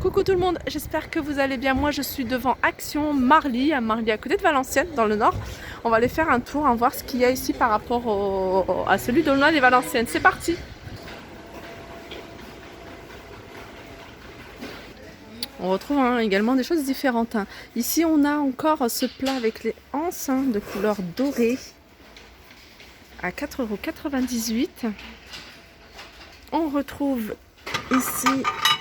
Coucou tout le monde, j'espère que vous allez bien. Moi je suis devant Action Marly, à Marly à côté de Valenciennes dans le nord. On va aller faire un tour, voir ce qu'il y a ici par rapport à celui de Aulnoy et Valenciennes. C'est parti. On retrouve également des choses différentes. Ici on a encore ce plat avec les anses de couleur dorée à 4,98 €. On retrouve ici,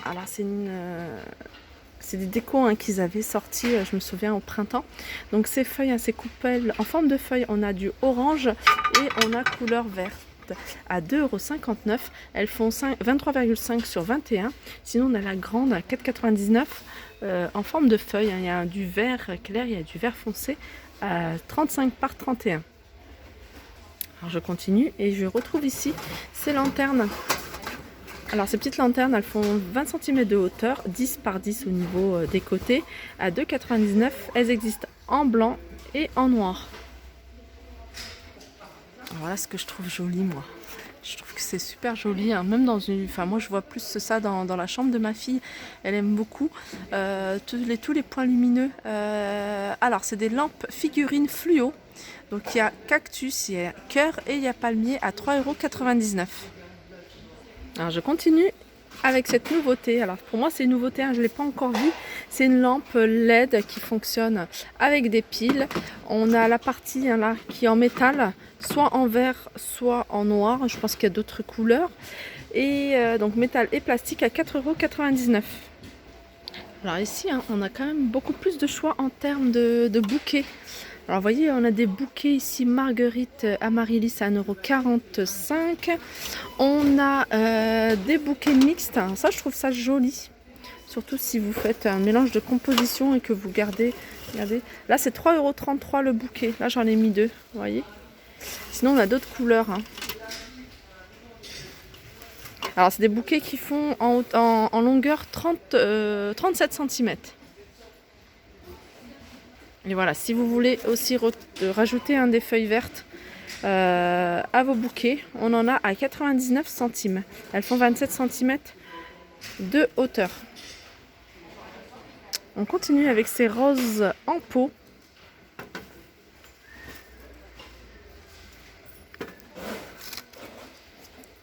alors c'est des décos qu'ils avaient sortis, je me souviens, au printemps. Donc ces feuilles, ces coupelles en forme de feuilles, on a du orange et on a couleur verte à 2,59 €. Elles font 23,5 sur 21. Sinon on a la grande à 4,99 en forme de feuille. Il y a du vert clair, il y a du vert foncé à 35 par 31. Alors je continue et je retrouve ici ces lanternes. Alors ces petites lanternes, elles font 20 cm de hauteur, 10 par 10 au niveau des côtés, à 2,99 €. Elles existent en blanc et en noir. Voilà ce que je trouve joli, moi. Je trouve que c'est super joli, même dans une... Enfin, moi je vois plus ça dans la chambre de ma fille. Elle aime beaucoup. Tous les points lumineux. Alors c'est des lampes figurines fluo. Donc il y a cactus, il y a cœur et il y a palmier à 3,99 €. Alors je continue avec cette nouveauté. Alors pour moi c'est une nouveauté, je ne l'ai pas encore vue. C'est une lampe LED qui fonctionne avec des piles. On a la partie là qui est en métal, soit en vert, soit en noir. Je pense qu'il y a d'autres couleurs. Et donc métal et plastique à 4,99 €. Alors ici on a quand même beaucoup plus de choix en termes de bouquets. Alors vous voyez, on a des bouquets ici, marguerite amaryllis à 1,45 €. On a des bouquets mixtes, ça je trouve ça joli. Surtout si vous faites un mélange de composition et que vous gardez, regardez, là c'est 3,33 € le bouquet. Là j'en ai mis deux, vous voyez. Sinon on a d'autres couleurs. Alors c'est des bouquets qui font en longueur 37 cm. Et voilà, si vous voulez aussi rajouter des feuilles vertes à vos bouquets, on en a à 99 centimes. Elles font 27 cm de hauteur. On continue avec ces roses en pot.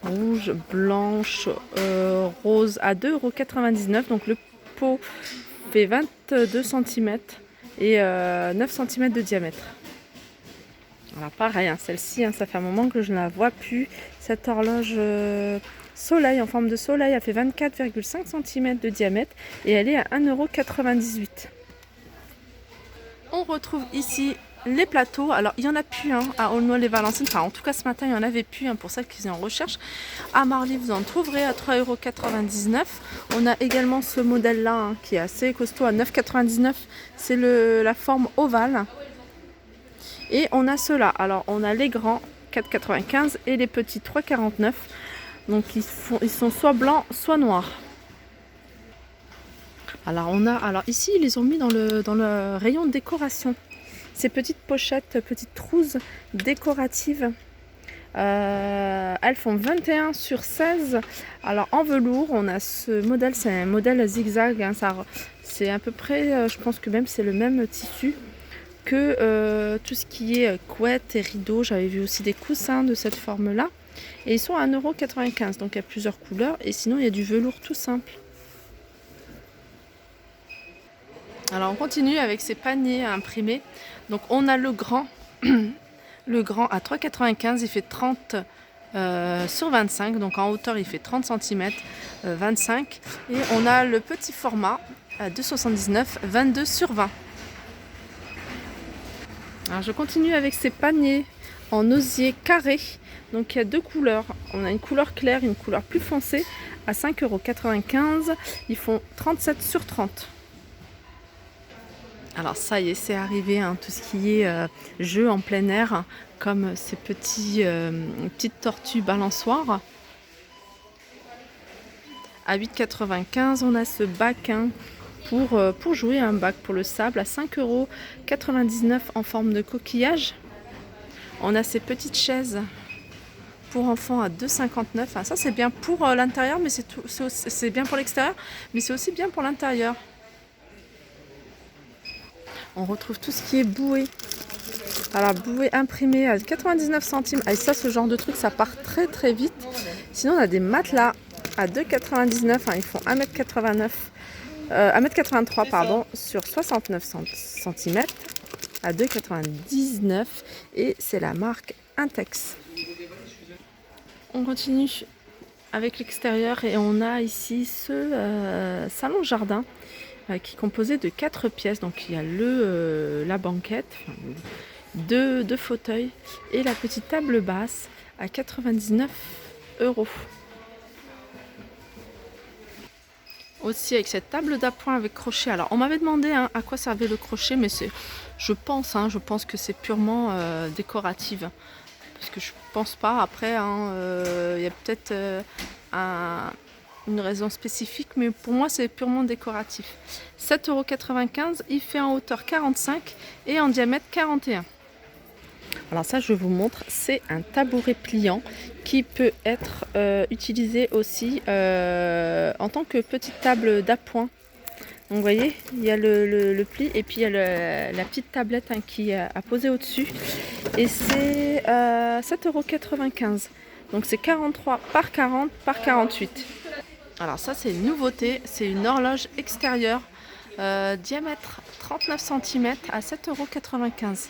Rouge, blanche, rose à 2,99 €. Donc le pot fait 22 cm et 9 cm de diamètre. Alors pareil, celle-ci, ça fait un moment que je ne la vois plus. Cette horloge soleil en forme de soleil, elle fait 24,5 cm de diamètre et elle est à 1,98 €. On retrouve ici les plateaux. Alors il n'y en a plus à Aulnoy-les-Valenciennes. Enfin en tout cas ce matin il n'y en avait plus pour celles qui sont en recherche. À Marly vous en trouverez à 3,99 €. On a également ce modèle là qui est assez costaud à 9,99 €. C'est la forme ovale. Et on a ceux-là. Alors on a les grands 4,95 € et les petits 3,49 €. Donc ils sont soit blancs soit noirs. Alors ici ils les ont mis dans le rayon décoration. Ces petites pochettes, petites trousses décoratives, elles font 21 sur 16. Alors en velours, on a ce modèle, c'est un modèle zigzag. C'est à peu près, je pense que même c'est le même tissu que tout ce qui est couette et rideaux. J'avais vu aussi des coussins de cette forme-là. Et ils sont à 1,95 €. Donc il y a plusieurs couleurs. Et sinon, il y a du velours tout simple. Alors on continue avec ces paniers imprimés. Donc on a le grand, le grand à 3,95 €, il fait 30 sur 25, donc en hauteur il fait 30 cm, 25. Et on a le petit format à 2,79 €, 22 sur 20. Alors je continue avec ces paniers en osier carré. Donc il y a deux couleurs. On a une couleur claire et une couleur plus foncée à 5,95 €. Ils font 37 sur 30. Alors ça y est, c'est arrivé, tout ce qui est jeu en plein air, comme ces petites tortues balançoires. À 8,95 €, on a ce bac pour jouer, un bac pour le sable à 5,99 € en forme de coquillage. On a ces petites chaises pour enfants à 2,59. Enfin, ça c'est bien pour l'intérieur, mais c'est bien pour l'extérieur, mais c'est aussi bien pour l'intérieur. On retrouve tout ce qui est bouée. Alors, bouée imprimée à 99 centimes. Et ça, ce genre de truc, ça part très très vite. Sinon, on a des matelas à 2,99. Hein, ils font 1,83 m pardon, sur 69 cm à 2,99. Et c'est la marque Intex. On continue avec l'extérieur et on a ici ce salon jardin qui est composé de 4 pièces. Donc il y a la banquette, deux fauteuils et la petite table basse à 99 €. Aussi avec cette table d'appoint avec crochet. Alors on m'avait demandé à quoi servait le crochet, mais je pense que c'est purement décoratif. Parce que je pense pas, après, il y a peut-être une raison spécifique, mais pour moi c'est purement décoratif. 7,95 €, il fait en hauteur 45 et en diamètre 41. Alors ça je vous montre, c'est un tabouret pliant qui peut être utilisé aussi en tant que petite table d'appoint. Donc vous voyez, il y a le pli et puis il y a la petite tablette qui a posé au-dessus. Et c'est 7,95 €. Donc c'est 43 par 40 par 48. Alors ça c'est une nouveauté, c'est une horloge extérieure diamètre 39 cm à 7,95 €.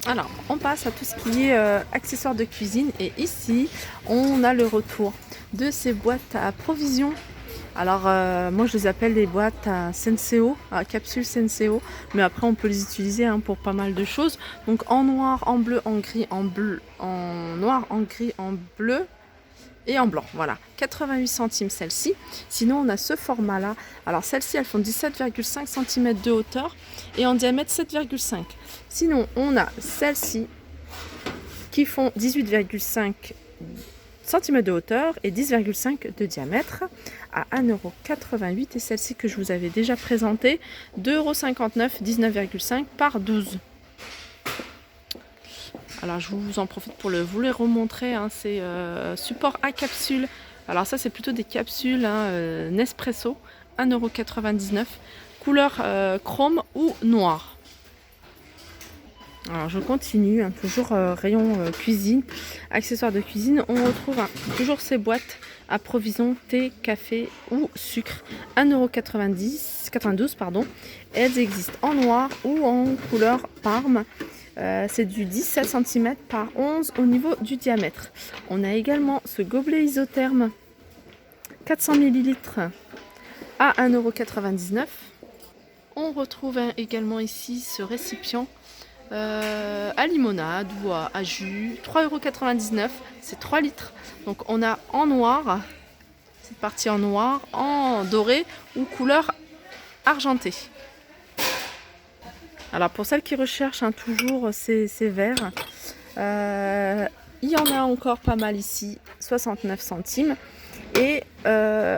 Alors on passe à tout ce qui est accessoires de cuisine. Et ici on a le retour de ces boîtes à provisions. Alors moi je les appelle les boîtes à Senseo, à capsules Senseo, mais après on peut les utiliser pour pas mal de choses. Donc en noir, en bleu, en gris, en noir, en gris, en bleu et en blanc. Voilà, 88 centimes celle-ci. Sinon on a ce format là. Alors celles-ci elles font 17,5 cm de hauteur et en diamètre 7,5. Sinon on a celles-ci qui font 18,5 cm de hauteur et 10,5 de diamètre à 1,88 €. Et celle-ci que je vous avais déjà présentée, 2,59 €, 19,5 par 12. Alors je vous en profite pour vous les remontrer. C'est support à capsule. Alors ça c'est plutôt des capsules Nespresso, 1,99 €, couleur chrome ou noir. Alors je continue, toujours rayon cuisine, accessoires de cuisine. On retrouve toujours ces boîtes à provisions thé, café ou sucre, 1,92 €. Elles existent en noir ou en couleur parme. C'est du 17 cm par 11 au niveau du diamètre. On a également ce gobelet isotherme 400 ml à 1,99 €. On retrouve également ici ce récipient à limonade ou à jus, 3,99 €, c'est 3 litres. Donc on a en noir, cette partie en noir, en doré ou couleur argentée. Alors pour celles qui recherchent toujours ces verres, il y en a encore pas mal ici, 69 centimes. Et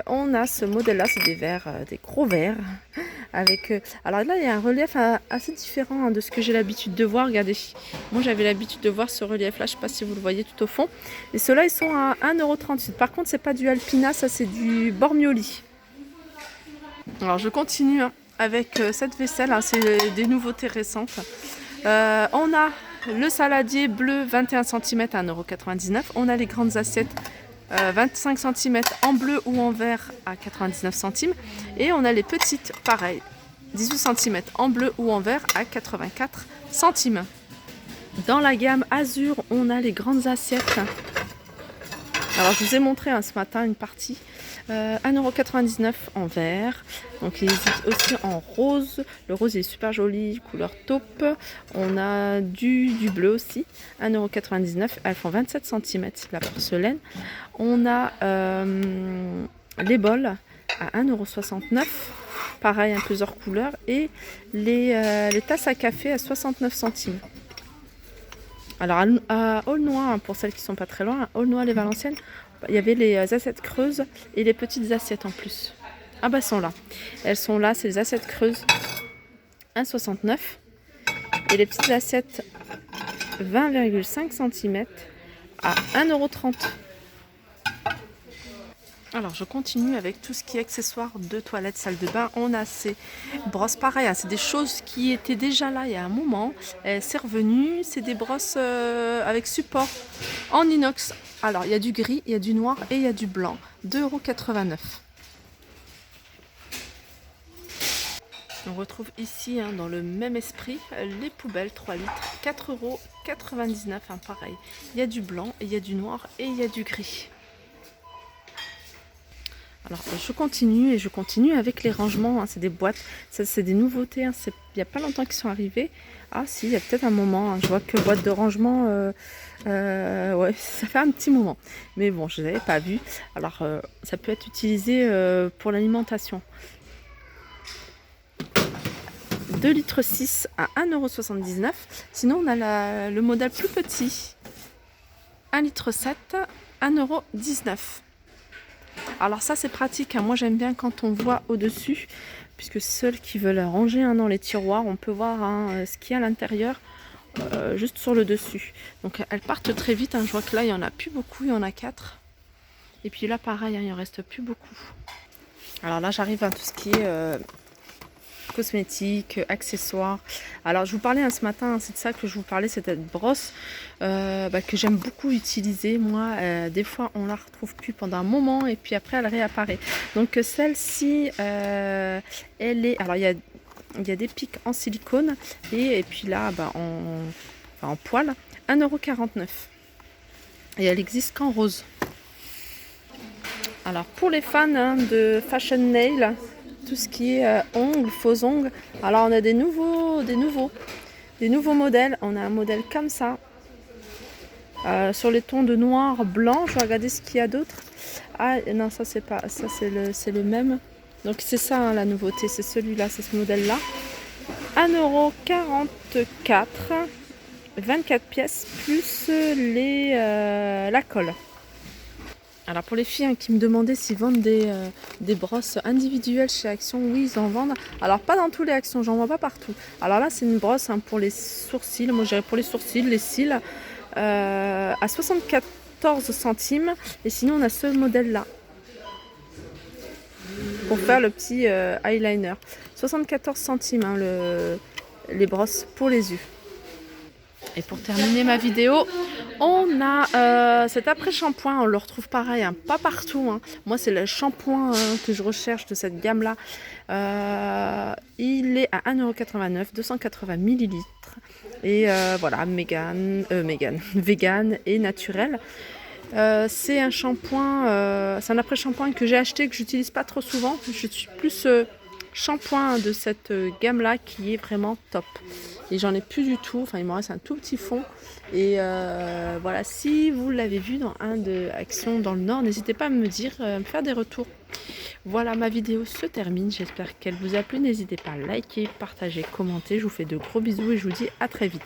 on a ce modèle là, c'est des verres, des gros verres avec alors là il y a un relief assez différent de ce que j'ai l'habitude de voir. Regardez, moi j'avais l'habitude de voir ce relief là, je sais pas si vous le voyez tout au fond, et ceux-là ils sont à 1,38 €. Par contre c'est pas du Alpina, ça c'est du Bormioli. Alors je continue avec cette vaisselle, c'est des nouveautés récentes. On a le saladier bleu 21 cm à 1,99 €. On a les grandes assiettes 25 cm en bleu ou en vert à 99 centimes. Et on a les petites, pareil, 18 cm en bleu ou en vert à 84 centimes. Dans la gamme Azur, on a les grandes assiettes. Alors je vous ai montré ce matin une partie. 1,99 € en vert. Donc il existe aussi en rose. Le rose est super joli, couleur taupe. On a du bleu aussi, 1,99 €. Elles font 27 cm, la porcelaine. On a les bols à 1,69 €. Pareil, plusieurs couleurs. Et les tasses à café à 69 centimes. Alors à Aulnoy, pour celles qui sont pas très loin, à Aulnoy-les-Valenciennes, il y avait les assiettes creuses et les petites assiettes en plus. Ah bah elles sont là. Elles sont là, c'est les assiettes creuses 1,69 €. Et les petites assiettes 20,5 cm à 1,30 €. Alors je continue avec tout ce qui est accessoires de toilette, salle de bain. On a ces brosses pareilles, hein, c'est des choses qui étaient déjà là il y a un moment. C'est revenu, c'est des brosses avec support en inox. Alors il y a du gris, il y a du noir et il y a du blanc. 2,89 €. On retrouve ici, hein, dans le même esprit, les poubelles 3 litres, 4,99 €, hein, pareil. Il y a du blanc, il y a du noir et il y a du gris. Alors je continue avec les rangements, hein, c'est des boîtes, ça c'est des nouveautés, hein, il n'y a pas longtemps qu'ils sont arrivés. Ah si, il y a peut-être un moment, hein, je vois que boîte de rangement, ouais, ça fait un petit moment. Mais bon, je ne l'avais pas vu. Alors ça peut être utilisé pour l'alimentation. 2,6 litres à 1,79 €. Sinon on a le modèle plus petit, 1,7 litre, 1,19 €. Alors ça c'est pratique, hein. Moi j'aime bien quand on voit au-dessus, puisque ceux qui veulent ranger, hein, dans les tiroirs, on peut voir, hein, ce qu'il y a à l'intérieur, juste sur le dessus. Donc elles partent très vite, hein. Je vois que là il n'y en a plus beaucoup, il y en a 4. Et puis là pareil, hein, il ne reste plus beaucoup. Alors là j'arrive à tout ce qui est cosmétiques, accessoires. Alors je vous parlais, hein, ce matin, hein, c'est de ça que je vous parlais, cette brosse que j'aime beaucoup utiliser. Moi, des fois on la retrouve plus pendant un moment et puis après elle réapparaît. Donc celle-ci, elle est, alors il y a des pics en silicone et puis là en poil, 1,49 €. Et elle existe qu'en rose. Alors pour les fans, hein, de fashion nail, tout ce qui est ongles, faux ongles. Alors on a des nouveaux modèles. On a un modèle comme ça, sur les tons de noir, blanc. Je vais regarder ce qu'il y a d'autre. Ah non, ça c'est pas, ça c'est le même. Donc c'est ça, hein, la nouveauté, c'est celui-là, c'est ce modèle-là. 1,44 €, 24 pièces plus la colle. Alors pour les filles, hein, qui me demandaient s'ils vendent des brosses individuelles chez Action, oui ils en vendent. Alors pas dans tous les Actions, j'en vois pas partout. Alors là c'est une brosse, hein, pour les sourcils, moi j'irais pour les sourcils, les cils, à 74 centimes. Et sinon on a ce modèle là, pour faire le petit eyeliner. 74 centimes, hein, les brosses pour les yeux. Et pour terminer ma vidéo, on a cet après-shampoing, on le retrouve pareil, hein, pas partout, hein. Moi c'est le shampoing, que je recherche de cette gamme-là. Il est à 1,89 €, 280 ml. Et voilà, vegan et naturel. C'est un shampoing, c'est un après-shampoing que j'ai acheté, que j'utilise pas trop souvent. Je suis plus shampoing de cette gamme-là qui est vraiment top. Et j'en ai plus du tout, enfin il me reste un tout petit fond. Et voilà, si vous l'avez vu dans un de Action dans le Nord, n'hésitez pas à me dire, me faire des retours. Voilà, ma vidéo se termine, j'espère qu'elle vous a plu. N'hésitez pas à liker, partager, commenter. Je vous fais de gros bisous et je vous dis à très vite.